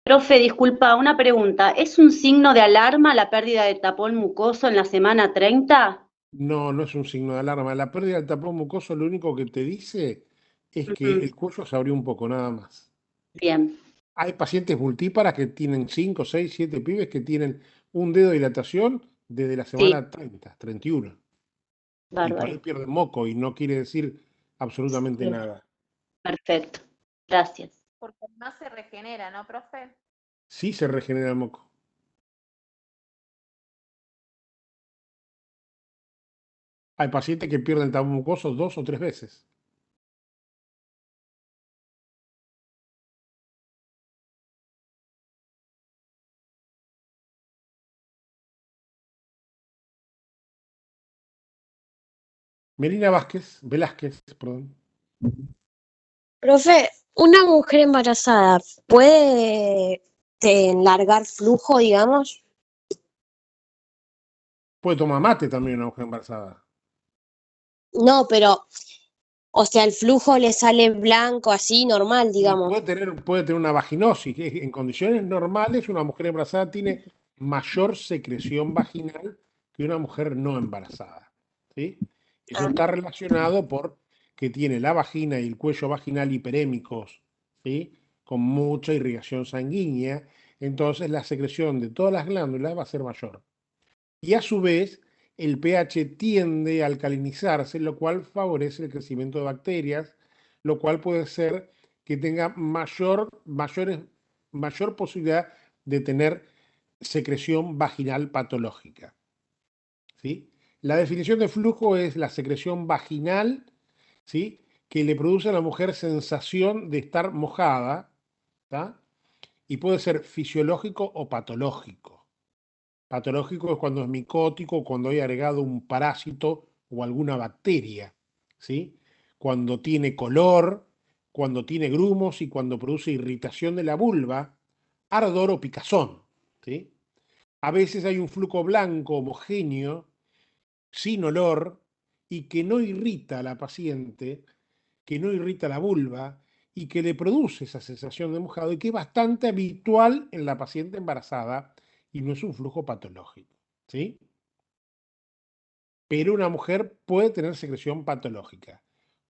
Speaker 6: Profe, disculpa, una pregunta. ¿Es un signo de alarma la pérdida de tapón mucoso en la semana 30?
Speaker 1: No, no es un signo de alarma. La pérdida del tapón mucoso lo único que te dice es que
Speaker 6: Ujú,
Speaker 1: el cuello se abrió un poco, nada más.
Speaker 6: bien,
Speaker 1: Hay pacientes multíparas que tienen 5, 6, 7 pibes que tienen un dedo de dilatación desde la
Speaker 6: sí,
Speaker 1: semana 30, 31. Y por ahí
Speaker 6: bárbaro.
Speaker 1: pierden moco y no quiere decir absolutamente
Speaker 6: Bien,
Speaker 1: nada.
Speaker 6: perfecto, gracias.
Speaker 4: Porque no se regenera, ¿no, profe?
Speaker 1: Sí se regenera el moco. Hay pacientes que pierden tapón mucoso 2 o 3 veces. Melina Velázquez, perdón.
Speaker 7: Profe, ¿una mujer embarazada puede largar flujo, digamos?
Speaker 1: Puede tomar mate también una mujer embarazada.
Speaker 7: No, pero, o sea, el flujo le sale blanco así, normal,
Speaker 1: Y
Speaker 7: digamos.
Speaker 1: puede tener una vaginosis. En condiciones normales, una mujer embarazada tiene mayor secreción vaginal que una mujer no embarazada. ¿Sí? Eso
Speaker 7: Ah,
Speaker 1: está relacionado por que tiene la vagina y el cuello vaginal hiperémicos, ¿sí? Con mucha irrigación sanguínea. Entonces, la secreción de todas las glándulas va a ser mayor. Y a su vez, el pH tiende a alcalinizarse, lo cual favorece el crecimiento de bacterias, lo cual puede ser que tenga mayor posibilidad de tener secreción vaginal patológica. ¿Sí? La definición de flujo es la secreción vaginal, ¿sí?, que le produce a la mujer sensación de estar mojada, ¿tá? Y puede ser fisiológico o patológico. Patológico es cuando es micótico, cuando hay agregado un parásito o alguna bacteria, ¿sí? Cuando tiene color, cuando tiene grumos y cuando produce irritación de la vulva, ardor o picazón, ¿sí? A veces hay un flujo blanco homogéneo, sin olor y que no irrita a la paciente, que no irrita la vulva y que le produce esa sensación de mojado y que es bastante habitual en la paciente embarazada y no es un flujo patológico, ¿sí? Pero una mujer puede tener secreción patológica.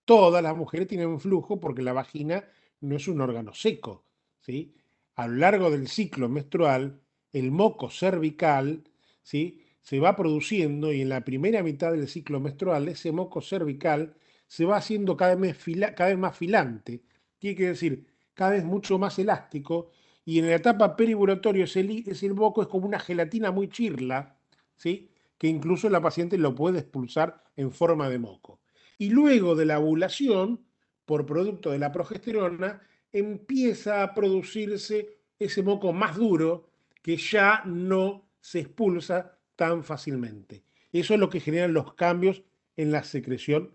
Speaker 1: Todas las mujeres tienen un flujo porque la vagina no es un órgano seco, ¿sí? A lo largo del ciclo menstrual, el moco cervical, ¿sí?, se va produciendo y en la primera mitad del ciclo menstrual ese moco cervical se va haciendo cada vez más filante, quiere decir, cada vez mucho más elástico, y en la etapa periovulatoria ese moco es como una gelatina muy chirla, ¿sí?, que incluso la paciente lo puede expulsar en forma de moco. Y luego de la ovulación, por producto de la progesterona, empieza a producirse ese moco más duro que ya no se expulsa tan fácilmente. Eso es lo que generan los cambios en la secreción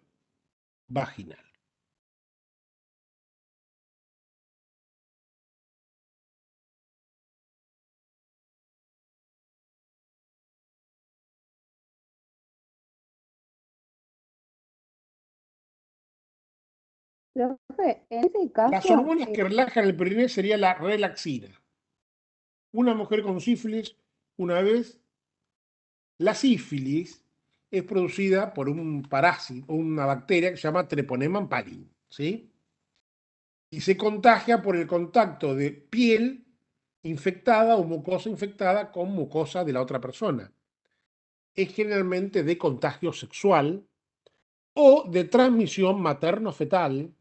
Speaker 1: vaginal.
Speaker 9: Profe, en ese
Speaker 1: Las
Speaker 9: caso,
Speaker 1: hormonas que relajan el perineo sería la relaxina. Una mujer con sífilis, una vez, la sífilis es producida por un parásito, una bacteria que se llama Treponema pallidum, ¿sí? Y se contagia por el contacto de piel infectada o mucosa infectada con mucosa de la otra persona. Es generalmente de contagio sexual o de transmisión materno-fetal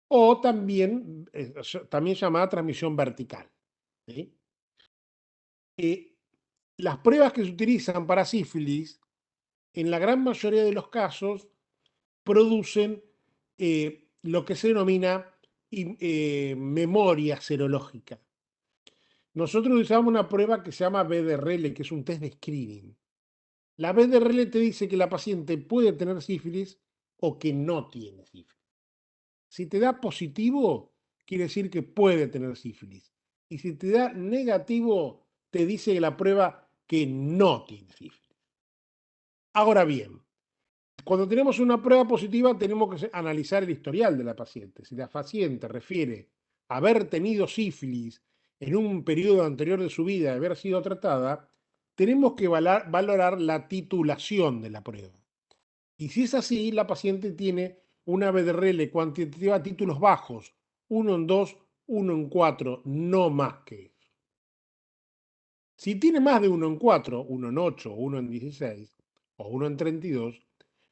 Speaker 1: o también llamada transmisión vertical, ¿sí? Las pruebas que se utilizan para sífilis, en la gran mayoría de los casos, producen lo que se denomina memoria serológica. Nosotros usamos una prueba que se llama BDRL, que es un test de screening. La BDRL te dice que la paciente puede tener sífilis o que no tiene sífilis. Si te da positivo, quiere decir que puede tener sífilis. Y si te da negativo, te dice la prueba que no tiene sífilis. Ahora bien, cuando tenemos una prueba positiva, tenemos que analizar el historial de la paciente. Si la paciente refiere a haber tenido sífilis en un periodo anterior de su vida, haber sido tratada, tenemos que valorar la titulación de la prueba. Y si es así, la paciente tiene una BDRL cuantitativa a títulos bajos, 1 en 2, 1 en 4, no más que eso. Si tiene más de 1 en 4, 1 en 8, 1 en 16 o 1 en 32,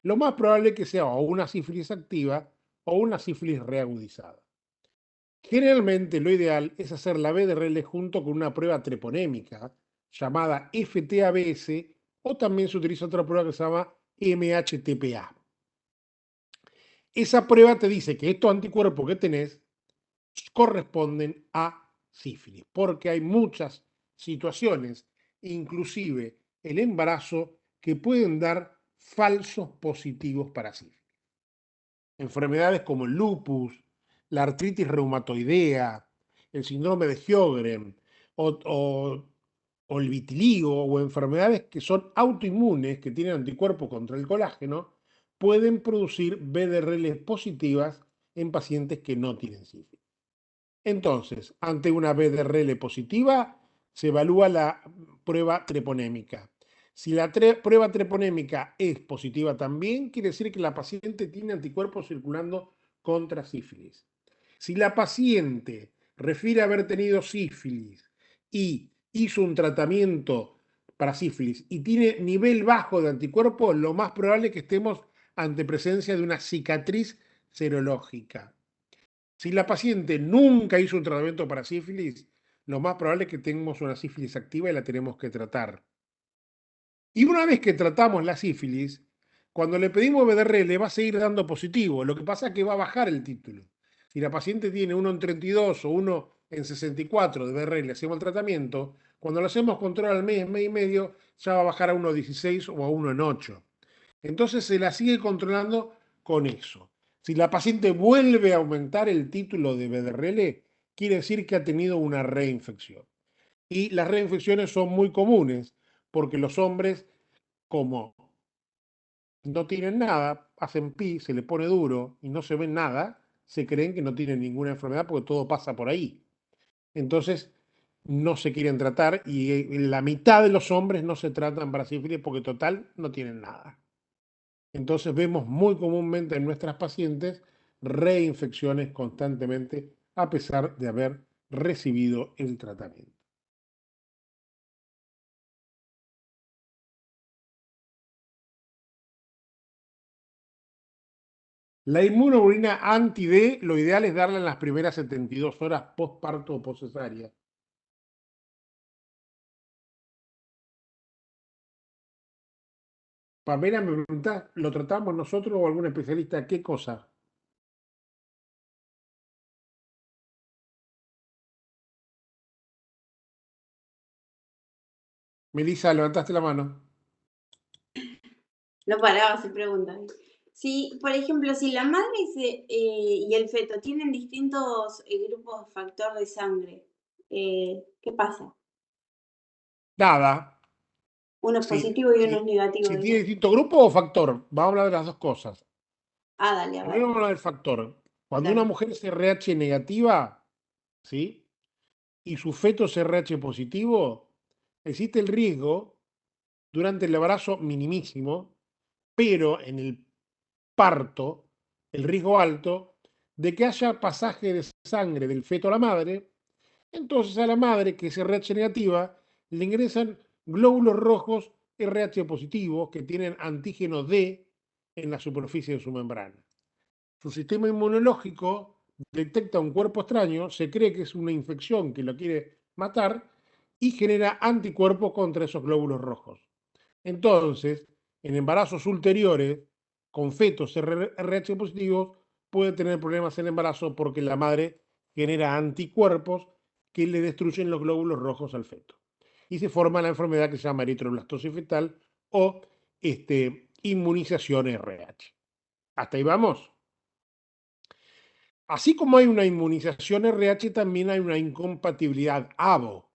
Speaker 1: lo más probable es que sea o una sífilis activa o una sífilis reagudizada. Generalmente lo ideal es hacer la BDRL junto con una prueba treponémica llamada FTABS o también se utiliza otra prueba que se llama MHTPA. Esa prueba te dice que estos anticuerpos que tenés corresponden a sífilis, porque hay muchas situaciones, inclusive el embarazo, que pueden dar falsos positivos para sífilis. Enfermedades como el lupus, la artritis reumatoidea, el síndrome de Sjögren o el vitiligo o enfermedades que son autoinmunes, que tienen anticuerpos contra el colágeno, pueden producir BDRL positivas en pacientes que no tienen sífilis. Entonces, ante una BDRL positiva, se evalúa la prueba treponémica. Si la prueba treponémica es positiva también, quiere decir que la paciente tiene anticuerpos circulando contra sífilis. Si la paciente refiere haber tenido sífilis y hizo un tratamiento para sífilis y tiene nivel bajo de anticuerpos, lo más probable es que estemos ante presencia de una cicatriz serológica. Si la paciente nunca hizo un tratamiento para sífilis, lo más probable es que tengamos una sífilis activa y la tenemos que tratar. Y una vez que tratamos la sífilis, cuando le pedimos BDRL va a seguir dando positivo. Lo que pasa es que va a bajar el título. Si la paciente tiene 1 en 32 o 1 en 64 de BDRL, hacemos el tratamiento, cuando lo hacemos control al mes y medio, ya va a bajar a 1 en 16 o a 1 en 8. Entonces se la sigue controlando con eso. Si la paciente vuelve a aumentar el título de BDRL, quiere decir que ha tenido una reinfección. Y las reinfecciones son muy comunes porque los hombres, como no tienen nada, hacen pi, se le pone duro y no se ven nada, se creen que no tienen ninguna enfermedad porque todo pasa por ahí. Entonces, no se quieren tratar y la mitad de los hombres no se tratan para sífilis porque total no tienen nada. Entonces vemos muy comúnmente en nuestras pacientes reinfecciones constantemente a pesar de haber recibido el tratamiento. La inmunoglobulina anti-D, lo ideal es darla en las primeras 72 horas postparto o postcesárea. Pamela, me preguntás, ¿lo tratamos nosotros o algún especialista? ¿Qué cosa? Melissa, levantaste la mano.
Speaker 3: No paraba, se pregunta. Si, por ejemplo, si la madre y el feto tienen distintos grupos de factor de sangre, ¿qué pasa?
Speaker 1: Nada.
Speaker 3: Uno es
Speaker 1: Sí,
Speaker 3: positivo y uno
Speaker 1: sí.
Speaker 3: es negativo.
Speaker 1: Si tiene
Speaker 3: digamos.
Speaker 1: distinto grupo o factor, vamos a hablar de las dos cosas.
Speaker 3: Dale, a ver.
Speaker 1: Primero vamos a hablar del factor. Cuando
Speaker 3: Dale.
Speaker 1: una mujer es RH negativa, ¿sí? Y su feto es RH positivo, existe el riesgo durante el embarazo minimísimo, pero en el parto, el riesgo alto de que haya pasaje de sangre del feto a la madre. Entonces a la madre, que es RH negativa, le ingresan glóbulos rojos RH positivos que tienen antígeno D en la superficie de su membrana. Su sistema inmunológico detecta un cuerpo extraño, se cree que es una infección que lo quiere matar y genera anticuerpos contra esos glóbulos rojos. Entonces, en embarazos ulteriores, con fetos RH positivos, puede tener problemas en el embarazo porque la madre genera anticuerpos que le destruyen los glóbulos rojos al feto. Y se forma la enfermedad que se llama eritroblastosis fetal o inmunización RH. ¿Hasta ahí vamos? Así como hay una inmunización RH, también hay una incompatibilidad ABO.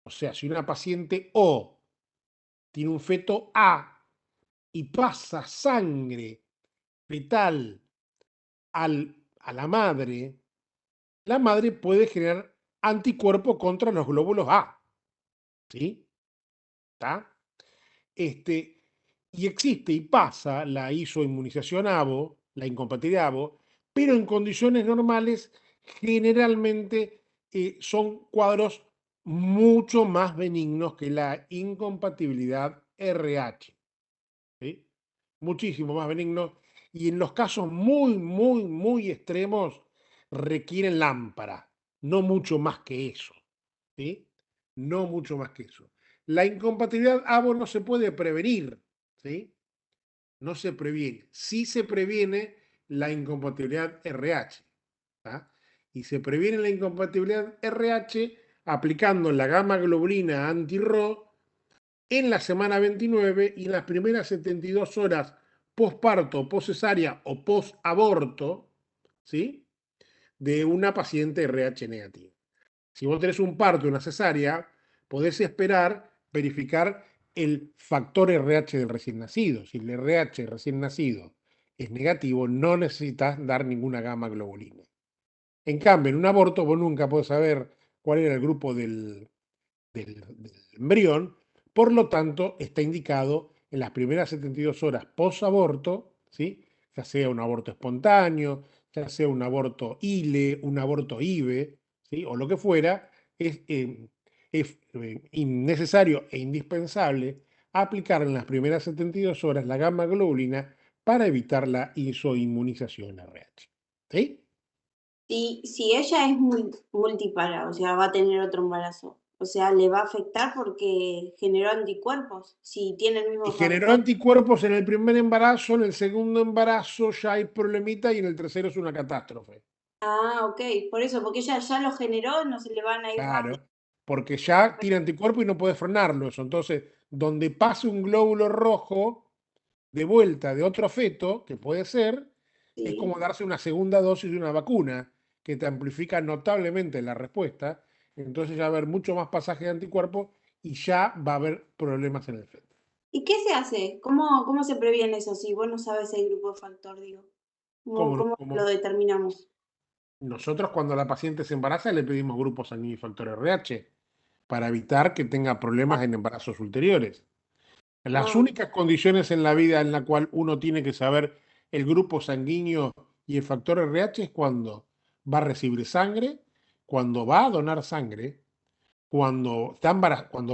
Speaker 1: O sea, si una paciente O tiene un feto A y pasa sangre fetal a la madre puede generar anticuerpos contra los glóbulos A. ¿Sí? ¿Está? Y existe y pasa la isoinmunización ABO, la incompatibilidad ABO, pero en condiciones normales generalmente son cuadros mucho más benignos que la incompatibilidad RH. ¿Sí? Muchísimo más benignos. Y en los casos muy, muy, muy extremos requieren lámpara, no mucho más que eso. ¿Sí? No mucho más que eso. La incompatibilidad ABO no se puede prevenir, ¿sí? No se previene. Sí se previene la incompatibilidad RH. ¿tá? Y se previene la incompatibilidad RH aplicando la gamma globulina anti-RO en la semana 29 y en las primeras 72 horas posparto, poscesárea o posaborto, ¿sí? De una paciente RH negativa. Si vos tenés un parto y una cesárea, podés esperar verificar el factor RH del recién nacido. Si el RH recién nacido es negativo, no necesitas dar ninguna gamma globulina. En cambio, en un aborto vos nunca podés saber cuál era el grupo del embrión, por lo tanto, está indicado en las primeras 72 horas post-aborto, ¿sí? Ya sea un aborto espontáneo, ya sea un aborto ILE, un aborto IVE, ¿sí? O lo que fuera, es innecesario e indispensable aplicar en las primeras 72 horas la gamma globulina para evitar la isoinmunización RH. ¿Sí?
Speaker 3: Si ella es multipara, o sea, va a tener otro embarazo, o sea, le va a afectar porque generó anticuerpos. Si tiene el
Speaker 1: Y
Speaker 3: mismo
Speaker 1: generó
Speaker 3: factor.
Speaker 1: anticuerpos en el primer embarazo, en el segundo embarazo ya hay problemita y en el tercero es una catástrofe.
Speaker 3: Ah, ok, por eso, porque ella ya lo generó, no se le van a ir más.
Speaker 1: Claro, porque ya tiene anticuerpos y no puede frenarlo eso. Entonces, donde pase un glóbulo rojo de vuelta de otro feto, que puede ser, es
Speaker 3: Sí.
Speaker 1: como darse una segunda dosis de una vacuna, que te amplifica notablemente la respuesta. Entonces ya va a haber mucho más pasaje de anticuerpos y ya va a haber problemas en el feto.
Speaker 3: ¿Y qué se hace? ¿Cómo se previene eso si vos no sabes el grupo de factor, digo? ¿Cómo,
Speaker 1: Como,
Speaker 3: cómo lo
Speaker 1: como
Speaker 3: determinamos?
Speaker 1: nosotros cuando la paciente se embaraza le pedimos grupos sanguíneos y factor RH para evitar que tenga problemas en embarazos ulteriores. Las
Speaker 3: Ah,
Speaker 1: únicas condiciones en la vida en la cual uno tiene que saber el grupo sanguíneo y el factor RH es cuando va a recibir sangre, cuando va a donar sangre, cuando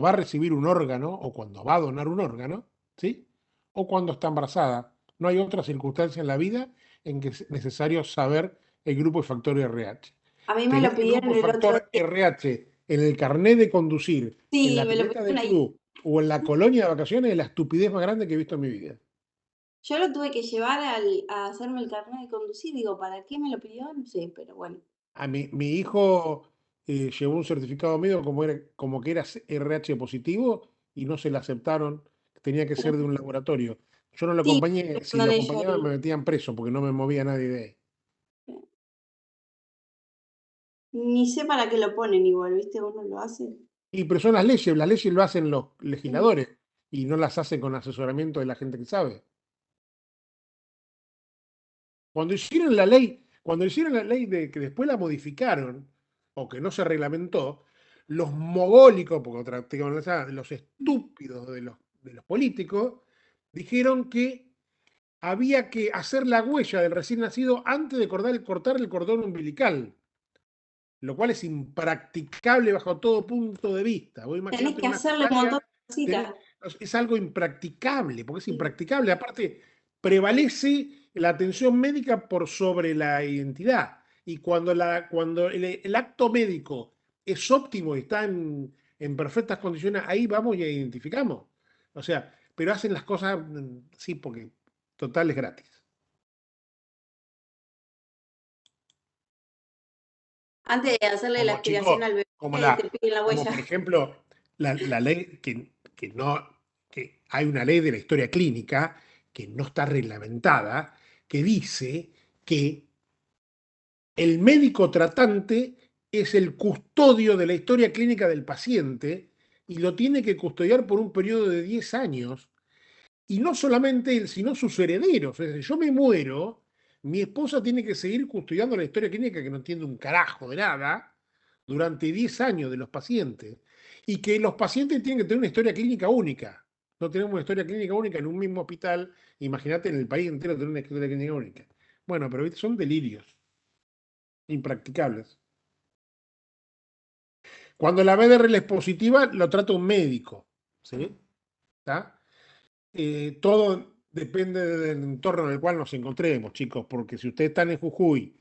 Speaker 1: va a recibir un órgano o cuando va a donar un órgano, ¿sí? O cuando está embarazada. No hay otra circunstancia en la vida en que es necesario saber el grupo de factor RH.
Speaker 3: a mí me lo
Speaker 1: Tener el
Speaker 3: pidieron
Speaker 1: grupo de
Speaker 3: el otro
Speaker 1: factor
Speaker 3: día.
Speaker 1: RH en el carnet de conducir, en
Speaker 3: Sí,
Speaker 1: la
Speaker 3: me lo
Speaker 1: pileta
Speaker 3: pidieron
Speaker 1: del
Speaker 3: ahí.
Speaker 1: club o en la colonia de vacaciones es la estupidez más grande que he visto en mi vida.
Speaker 3: Yo lo tuve que llevar a hacerme el carnet de conducir. Digo, ¿para qué me lo pidió? No sé, pero bueno.
Speaker 1: Mi hijo llevó un certificado médico como que era RH positivo y no se le aceptaron, tenía que ser de un laboratorio. Yo no lo
Speaker 3: Sí,
Speaker 1: acompañé, si lo
Speaker 3: mandan ellos
Speaker 1: acompañaba me metían preso porque no me movía nadie de ahí.
Speaker 3: ni sé para qué lo ponen igual, ¿viste? Uno lo hace.
Speaker 1: Y pero son las leyes lo hacen los
Speaker 3: Mm.
Speaker 1: legisladores y no las hacen con asesoramiento de la gente que sabe. Cuando hicieron la ley de que después la modificaron o que no se reglamentó, los mogólicos, porque los estúpidos de los políticos, dijeron que había que hacer la huella del recién nacido antes de cortar el cordón umbilical, lo cual es impracticable bajo todo punto de vista. Vos
Speaker 3: Tenés
Speaker 1: imaginate
Speaker 3: que
Speaker 1: una
Speaker 3: hacerle un montón
Speaker 1: cesárea,
Speaker 3: de cositas.
Speaker 1: es algo impracticable, porque es
Speaker 3: Sí.
Speaker 1: impracticable. Aparte, prevalece la atención médica por sobre la identidad. Y cuando el acto médico es óptimo y está en perfectas condiciones, ahí vamos y identificamos. O sea, pero hacen las cosas, sí, porque total es gratis.
Speaker 3: Antes de hacerle la
Speaker 1: Como
Speaker 3: aspiración
Speaker 1: chicos,
Speaker 3: al bebé,
Speaker 1: como
Speaker 3: te piden la
Speaker 1: como
Speaker 3: huella.
Speaker 1: por ejemplo, la ley que no, que hay una ley de la historia clínica que no está reglamentada, que dice que el médico tratante es el custodio de la historia clínica del paciente y lo tiene que custodiar por un periodo de 10 años. Y no solamente él, sino sus herederos. Es decir, yo me muero, mi esposa tiene que seguir custodiando la historia clínica que no entiende un carajo de nada durante 10 años de los pacientes. Y que los pacientes tienen que tener una historia clínica única. No tenemos una historia clínica única en un mismo hospital. Imagínate en el país entero tener una historia clínica única. Bueno, pero ¿viste? Son delirios impracticables. Cuando la BDR es positiva, lo trata un médico. ¿Sí? ¿Está? Todo depende del entorno en el cual nos encontremos, chicos, porque si ustedes están en Jujuy,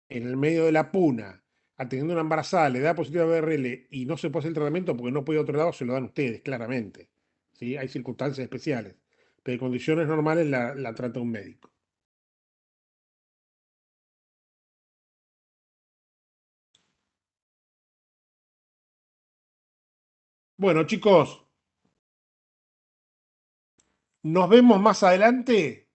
Speaker 1: en el medio de la puna, atendiendo a una embarazada, le da positiva BRL y no se puede hacer el tratamiento porque no puede ir a otro lado, se lo dan ustedes, claramente. ¿Sí? Hay circunstancias especiales, pero en condiciones normales la trata un médico. Bueno, chicos, Nos vemos más adelante